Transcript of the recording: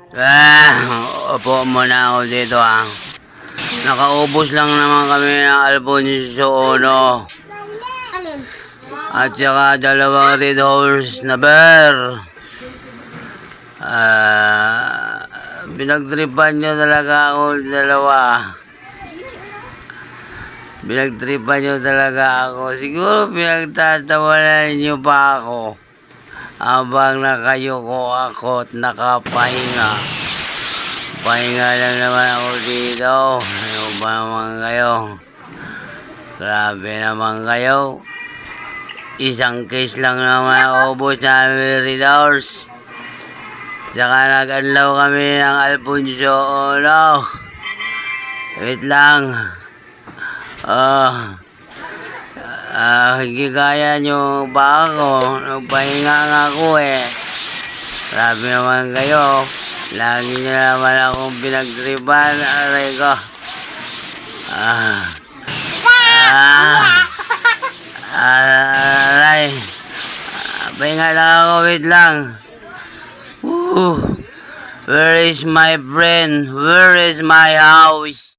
Upo muna ako dito Nakaubos lang naman kami ng Alfonso Ono. At saka 2 Red Horse na bear. Pinagtripan nyo talaga ako dalawa. Pinagtripan nyo talaga ako. Siguro pinagtatawanan nyo pa ako. Habang nakayuko ako at nakapahinga. Pahinga lang naman ako dito. Ano ba naman kayo? Grabe naman kayo. Isang case lang naman ubos namin Red Horse. Saka nag-anlaw kami ng Alfonso Ono. Wait lang. Hindi kaya nyo ba ako? Nagpahinga nga ako Grabe naman kayo. Lagi nyo naman akong pinagtripan. Aray ko. Aray. Pahinga lang ako. Wait lang. Where is my friend? Where is my house?